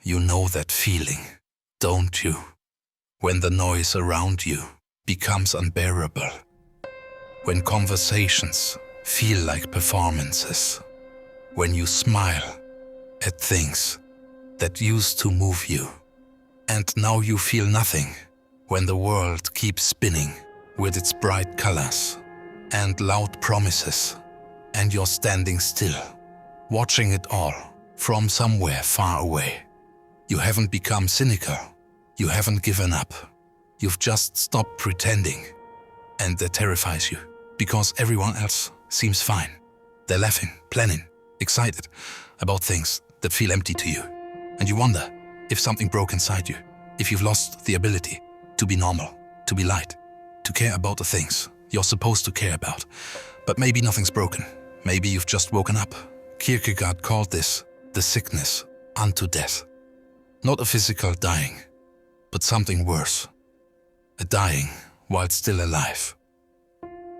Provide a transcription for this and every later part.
You know that feeling, don't you? When the noise around you becomes unbearable. When conversations feel like performances. When you smile at things that used to move you. And now you feel nothing when the world keeps spinning with its bright colors and loud promises, and you're standing still, watching it all from somewhere far away. You haven't become cynical, you haven't given up, you've just stopped pretending, and that terrifies you because everyone else seems fine. They're laughing, planning, excited about things that feel empty to you, and you wonder if something broke inside you, if you've lost the ability to be normal, to be light, to care about the things you're supposed to care about. But maybe nothing's broken. Maybe you've just woken up. Kierkegaard called this the sickness unto death. Not a physical dying, but something worse. A dying while still alive.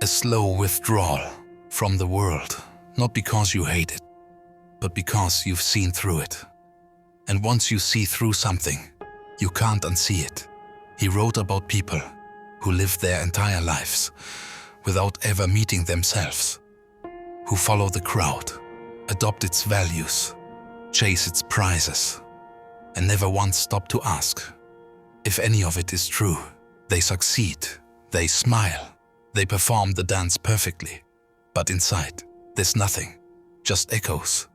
A slow withdrawal from the world, not because you hate it, but because you've seen through it. And once you see through something, you can't unsee it. He wrote about people who lived their entire lives without ever meeting themselves, who follow the crowd, adopt its values, chase its prizes, and never once stop to ask if any of it is true. They succeed, they smile, they perform the dance perfectly, but inside there's nothing, just echoes.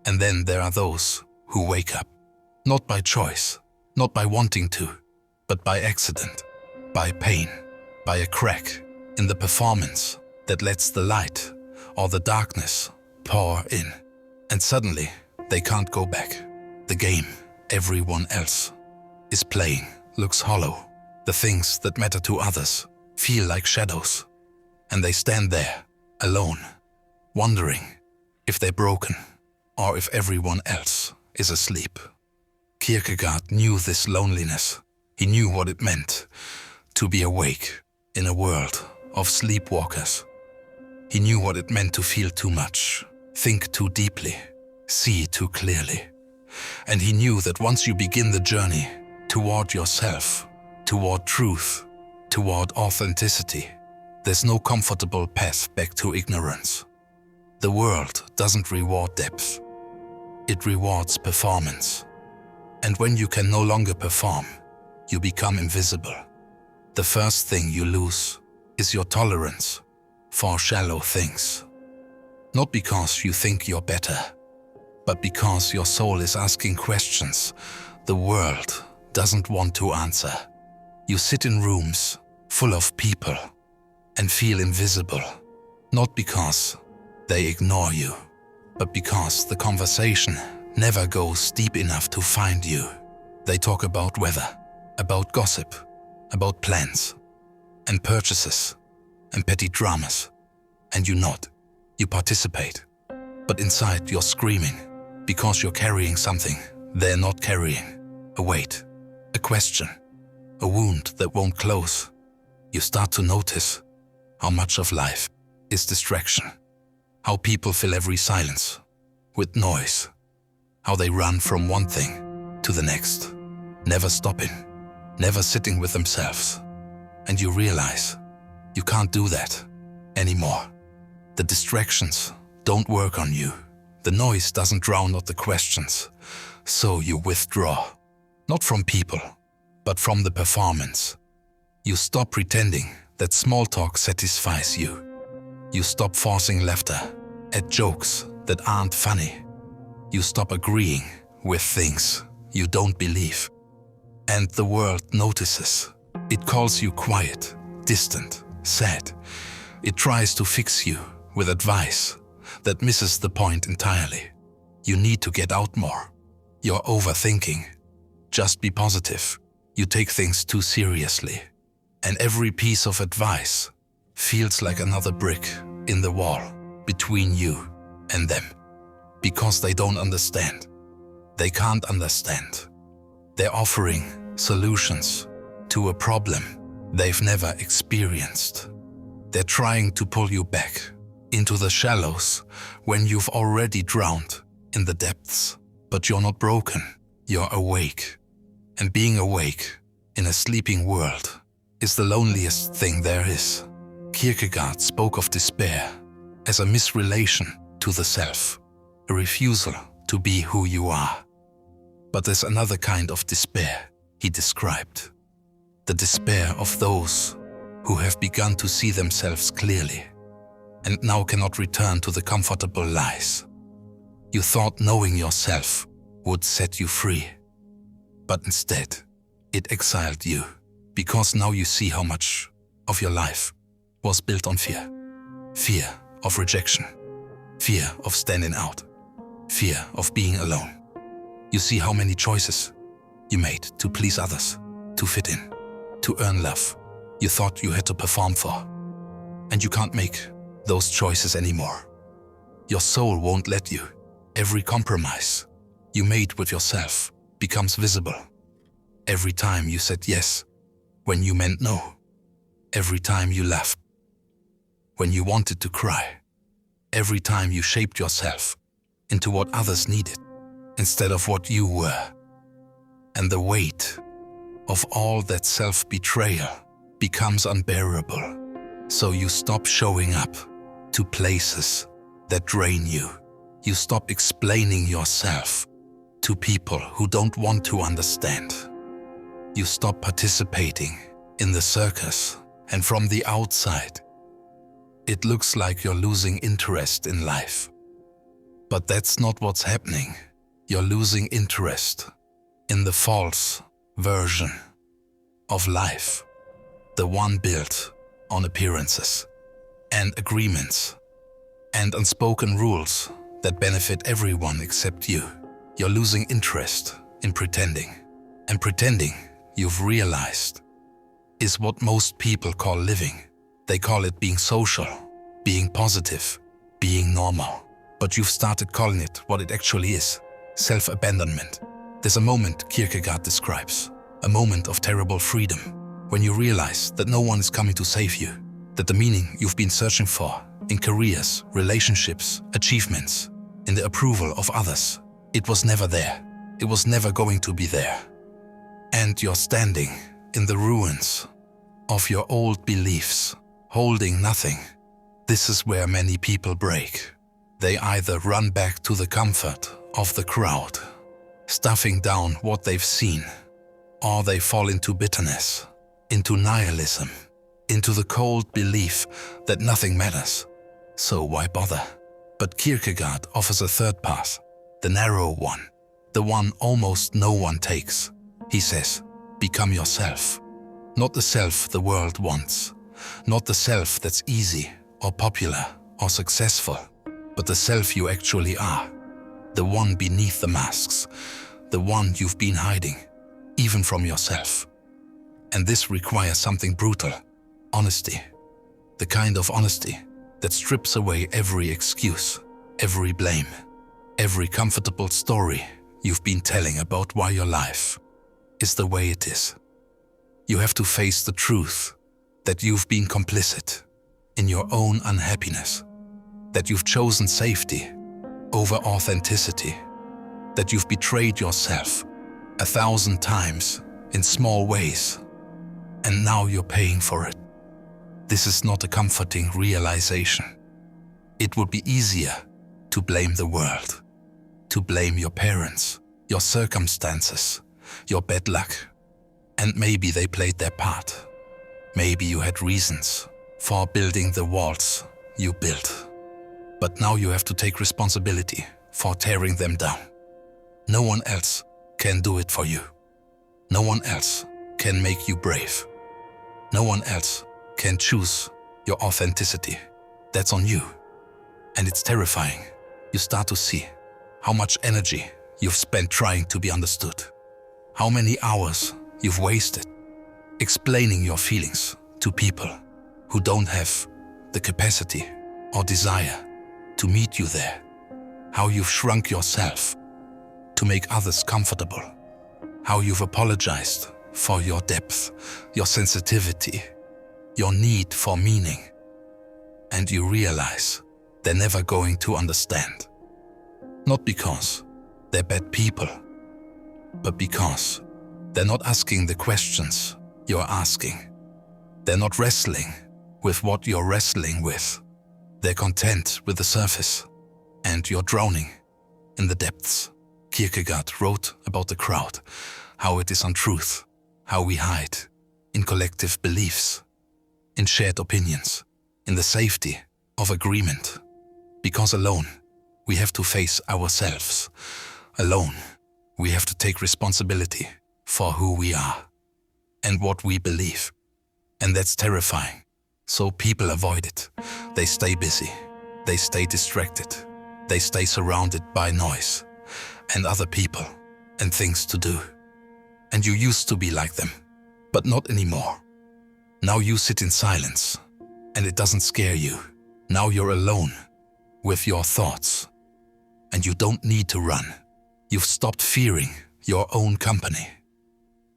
And then there are those who wake up, not by choice, not by wanting to, but by accident, by pain, by a crack in the performance that lets the light or the darkness pour in. And suddenly they can't go back. The game everyone else is playing looks hollow. The things that matter to others feel like shadows. And they stand there, alone, wondering if they're broken or if everyone else is asleep. Kierkegaard knew this loneliness. He knew what it meant to be awake in a world of sleepwalkers. He knew what it meant to feel too much, think too deeply, see too clearly. And he knew that once you begin the journey toward yourself, toward truth, toward authenticity, there's no comfortable path back to ignorance. The world doesn't reward depth. It rewards performance. And when you can no longer perform, you become invisible. The first thing you lose is your tolerance for shallow things. Not because you think you're better, but because your soul is asking questions the world doesn't want to answer. You sit in rooms full of people and feel invisible, not because they ignore you, but because the conversation never goes deep enough to find you. They talk about weather, about gossip, about plans and purchases and petty dramas. And you nod, you participate, but inside you're screaming because you're carrying something they're not carrying. A weight, a question, a wound that won't close. You start to notice how much of life is distraction, how people fill every silence with noise, how they run from one thing to the next, never stopping, never sitting with themselves. And you realize you can't do that anymore. The distractions don't work on you. The noise doesn't drown out the questions. So you withdraw, not from people, but from the performance. You stop pretending that small talk satisfies you. You stop forcing laughter at jokes that aren't funny. You stop agreeing with things you don't believe. And the world notices. It calls you quiet, distant, sad. It tries to fix you with advice that misses the point entirely. You need to get out more. You're overthinking. Just be positive. You take things too seriously. And every piece of advice feels like another brick in the wall between you and them. Because they don't understand. They can't understand. They're offering solutions to a problem they've never experienced. They're trying to pull you back into the shallows when you've already drowned in the depths. But you're not broken. You're awake, and being awake in a sleeping world is the loneliest thing there is. Kierkegaard spoke of despair as a misrelation to the self, a refusal to be who you are. But there's another kind of despair he described, the despair of those who have begun to see themselves clearly and now cannot return to the comfortable lies. You thought knowing yourself would set you free, but instead it exiled you, because now you see how much of your life was built on fear. Fear of rejection, fear of standing out, fear of being alone. You see how many choices you made to please others, to fit in, to earn love you thought you had to perform for. And you can't make those choices anymore. Your soul won't let you. Every compromise you made with yourself becomes visible. Every time you said yes when you meant no. Every time you laughed when you wanted to cry. Every time you shaped yourself into what others needed instead of what you were. And the weight of all that self-betrayal becomes unbearable. So you stop showing up to places that drain you. You stop explaining yourself to people who don't want to understand. You stop participating in the circus, and from the outside, it looks like you're losing interest in life. But that's not what's happening. You're losing interest in the false version of life, the one built on appearances and agreements and unspoken rules that benefit everyone except you. You're losing interest in pretending, and pretending, you've realized, is what most people call living. They call it being social, being positive, being normal. But you've started calling it what it actually is: self-abandonment. There's a moment Kierkegaard describes, a moment of terrible freedom, when you realize that no one is coming to save you, that the meaning you've been searching for in careers, relationships, achievements, in the approval of others, it was never there. It was never going to be there. And you're standing in the ruins of your old beliefs, holding nothing. This is where many people break. They either run back to the comfort of the crowd, stuffing down what they've seen, or they fall into bitterness, into nihilism, into the cold belief that nothing matters. So why bother? But Kierkegaard offers a third path, the narrow one, the one almost no one takes. He says, become yourself. Not the self the world wants, not the self that's easy or popular or successful, but the self you actually are, the one beneath the masks, the one you've been hiding, even from yourself. And this requires something brutal, honesty, the kind of honesty that strips away every excuse, every blame, every comfortable story you've been telling about why your life is the way it is. You have to face the truth that you've been complicit in your own unhappiness, that you've chosen safety over authenticity, that you've betrayed yourself 1,000 times in small ways, and now you're paying for it. This is not a comforting realization. It would be easier to blame the world, to blame your parents, your circumstances, your bad luck. And maybe they played their part. Maybe you had reasons for building the walls you built. But now you have to take responsibility for tearing them down. No one else can do it for you. No one else can make you brave. No one else can choose your authenticity. That's on you. And it's terrifying. You start to see how much energy you've spent trying to be understood. How many hours you've wasted explaining your feelings to people who don't have the capacity or desire to meet you there. How you've shrunk yourself to make others comfortable. How you've apologized for your depth, your sensitivity, your need for meaning. And you realize they're never going to understand. Not because they're bad people, but because they're not asking the questions you're asking. They're not wrestling with what you're wrestling with. They're content with the surface, and you're drowning in the depths. Kierkegaard wrote about the crowd, how it is untruth, how we hide in collective beliefs, in shared opinions, in the safety of agreement. Because alone, we have to face ourselves. Alone, we have to take responsibility for who we are and what we believe. And that's terrifying. So people avoid it. They stay busy. They stay distracted. They stay surrounded by noise and other people and things to do. And you used to be like them, but not anymore. Now you sit in silence, and it doesn't scare you. Now you're alone with your thoughts, and you don't need to run. You've stopped fearing your own company.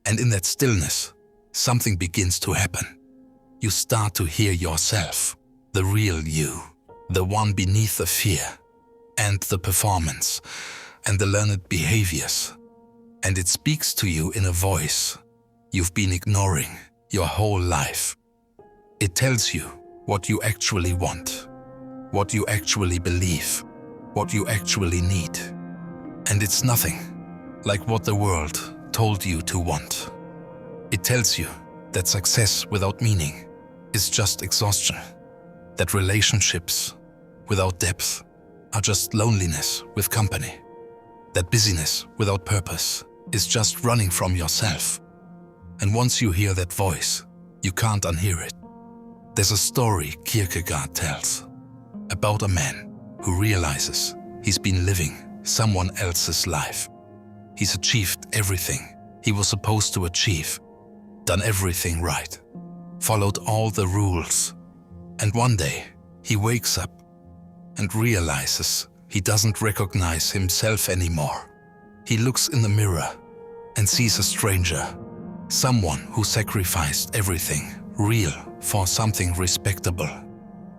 And in that stillness, something begins to happen. You start to hear yourself, the real you, the one beneath the fear and the performance and the learned behaviors. And it speaks to you in a voice you've been ignoring your whole life. It tells you what you actually want, what you actually believe, what you actually need. And it's nothing like what the world told you to want. It tells you that success without meaning is just exhaustion, that relationships without depth are just loneliness with company, that busyness without purpose is just running from yourself. And once you hear that voice, you can't unhear it. There's a story Kierkegaard tells about a man who realizes he's been living someone else's life. He's achieved everything he was supposed to achieve, done everything right, followed all the rules. And one day, he wakes up and realizes he doesn't recognize himself anymore. He looks in the mirror and sees a stranger, someone who sacrificed everything real for something respectable,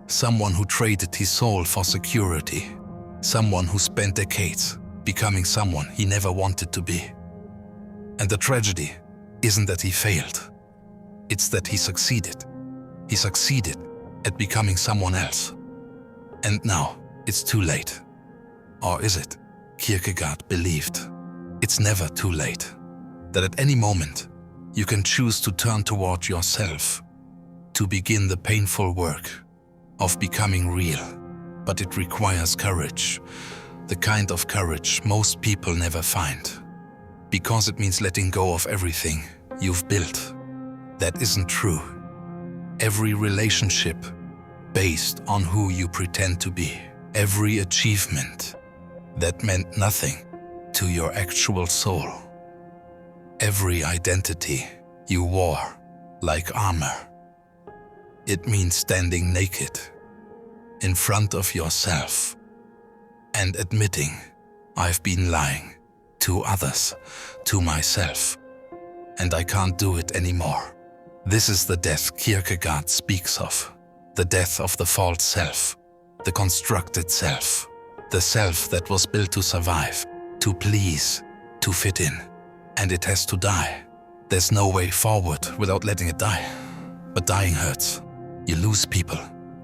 someone who traded his soul for security, someone who spent decades becoming someone he never wanted to be. And the tragedy isn't that he failed, it's that he succeeded. He succeeded at becoming someone else. And now it's too late. Or is it? Kierkegaard believed it's never too late, that at any moment you can choose to turn toward yourself, to begin the painful work of becoming real. But it requires courage, the kind of courage most people never find, because it means letting go of everything you've built. That isn't true. Every relationship based on who you pretend to be, every achievement that meant nothing to your actual soul, every identity you wore like armor. It means standing naked in front of yourself and admitting, I've been lying to others, to myself, and I can't do it anymore. This is the death Kierkegaard speaks of, the death of the false self, the constructed self, the self that was built to survive, to please, to fit in, and it has to die. There's no way forward without letting it die. But dying hurts. You lose people,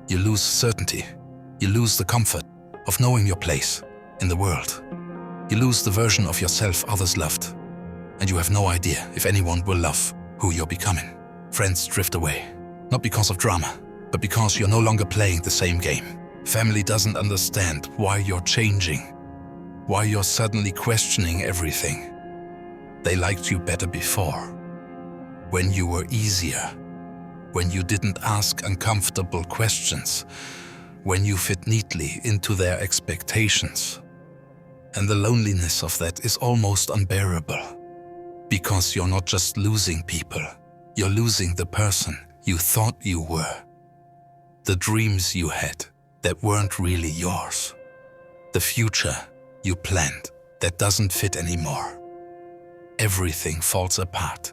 you lose certainty, you lose the comfort of knowing your place in the world. You lose the version of yourself others loved, and you have no idea if anyone will love who you're becoming. Friends drift away, not because of drama, but because you're no longer playing the same game. Family doesn't understand why you're changing, why you're suddenly questioning everything. They liked you better before, when you were easier, when you didn't ask uncomfortable questions, when you fit neatly into their expectations. And the loneliness of that is almost unbearable, because you're not just losing people, you're losing the person you thought you were, the dreams you had that weren't really yours, the future you planned that doesn't fit anymore. Everything falls apart,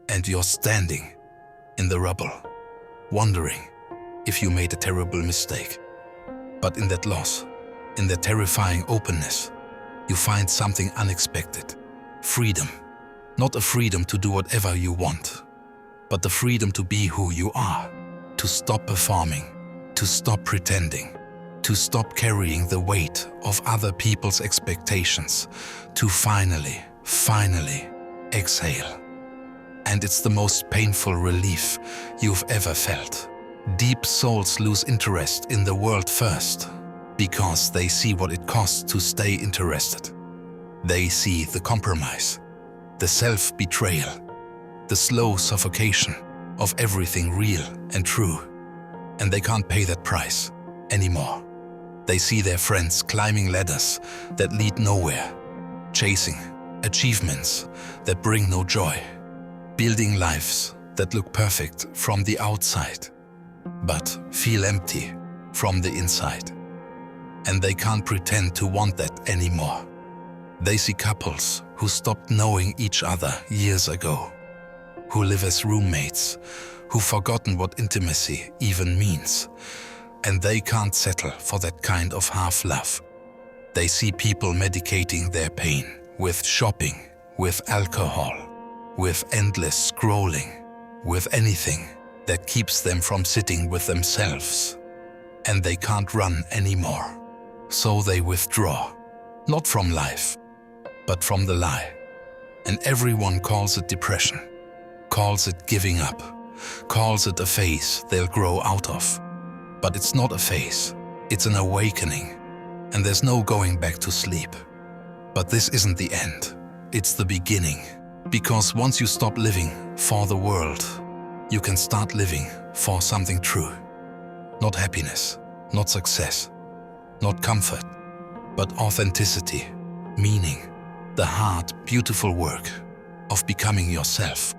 and you're standing in the rubble, wondering if you made a terrible mistake. But in that loss, in that terrifying openness, you find something unexpected. Freedom. Not a freedom to do whatever you want, but the freedom to be who you are, to stop performing, to stop pretending, to stop carrying the weight of other people's expectations, to finally exhale. And it's the most painful relief you've ever felt. Deep souls lose interest in the world first, because they see what it costs to stay interested. They see the compromise, the self-betrayal, the slow suffocation of everything real and true. And they can't pay that price anymore. They see their friends climbing ladders that lead nowhere, chasing achievements that bring no joy, building lives that look perfect from the outside, but feel empty from the inside. And they can't pretend to want that anymore. They see couples who stopped knowing each other years ago, who live as roommates, who've forgotten what intimacy even means, and they can't settle for that kind of half-love. They see people medicating their pain with shopping, with alcohol, with endless scrolling, with anything that keeps them from sitting with themselves. And they can't run anymore. So they withdraw, not from life, but from the lie. And everyone calls it depression, calls it giving up, calls it a phase they'll grow out of. But it's not a phase, it's an awakening, and there's no going back to sleep. But this isn't the end, it's the beginning. Because once you stop living for the world, you can start living for something true. Not happiness, not success, not comfort, but authenticity, meaning, the hard, beautiful work of becoming yourself.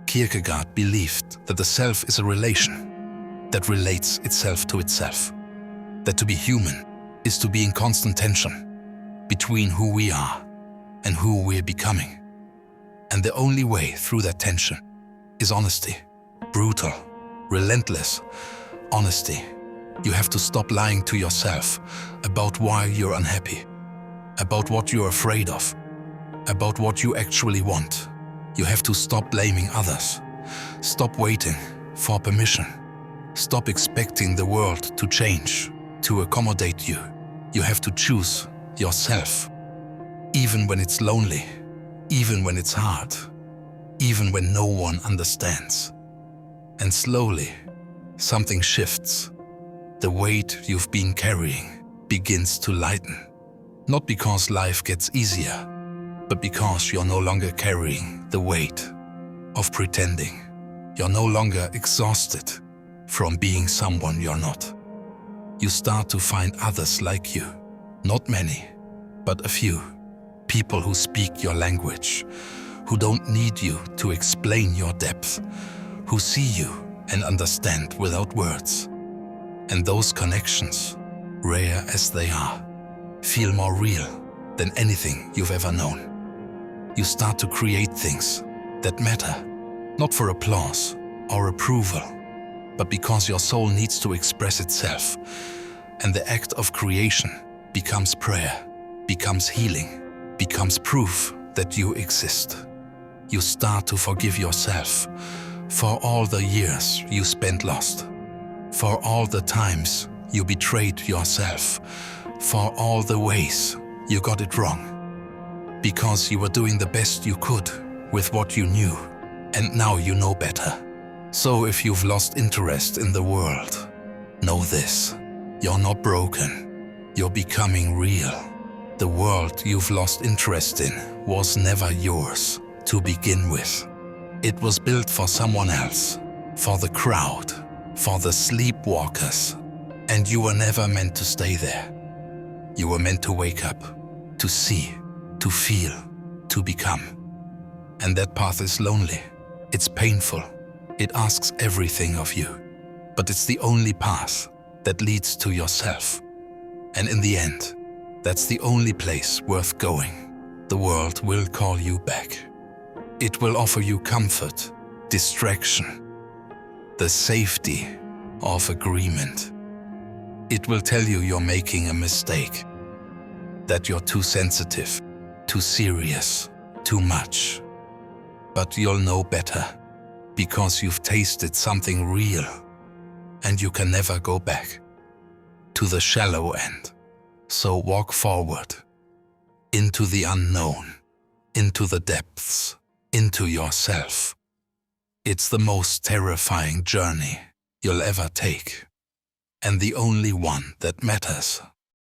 Kierkegaard believed that the self is a relation that relates itself to itself. That to be human is to be in constant tension between who we are and who we're becoming. And the only way through that tension is honesty. Brutal, relentless honesty. You have to stop lying to yourself about why you're unhappy, about what you're afraid of, about what you actually want. You have to stop blaming others. Stop waiting for permission. Stop expecting the world to change, to accommodate you. You have to choose yourself, even when it's lonely, even when it's hard, even when no one understands. And slowly, something shifts. The weight you've been carrying begins to lighten. Not because life gets easier, but because you're no longer carrying the weight of pretending. You're no longer exhausted from being someone you're not. You start to find others like you. Not many, but a few. People who speak your language, who don't need you to explain your depth, who see you and understand without words. And those connections, rare as they are, feel more real than anything you've ever known. You start to create things that matter, not for applause or approval, but because your soul needs to express itself. And the act of creation becomes prayer, becomes healing, becomes proof that you exist. You start to forgive yourself for all the years you spent lost, for all the times you betrayed yourself, for all the ways you got it wrong, because you were doing the best you could with what you knew, and now you know better. So if you've lost interest in the world, know this: you're not broken, you're becoming real. The world you've lost interest in was never yours to begin with. It was built for someone else, for the crowd, for the sleepwalkers, and you were never meant to stay there. You were meant to wake up, to see, to feel, to become. And that path is lonely, it's painful, it asks everything of you, but it's the only path that leads to yourself. And in the end, that's the only place worth going. The world will call you back. It will offer you comfort, distraction, the safety of agreement. It will tell you you're making a mistake, that you're too sensitive, too serious, too much. But you'll know better, because you've tasted something real, and you can never go back to the shallow end. So walk forward, into the unknown, into the depths, into yourself. It's the most terrifying journey you'll ever take, and the only one that matters.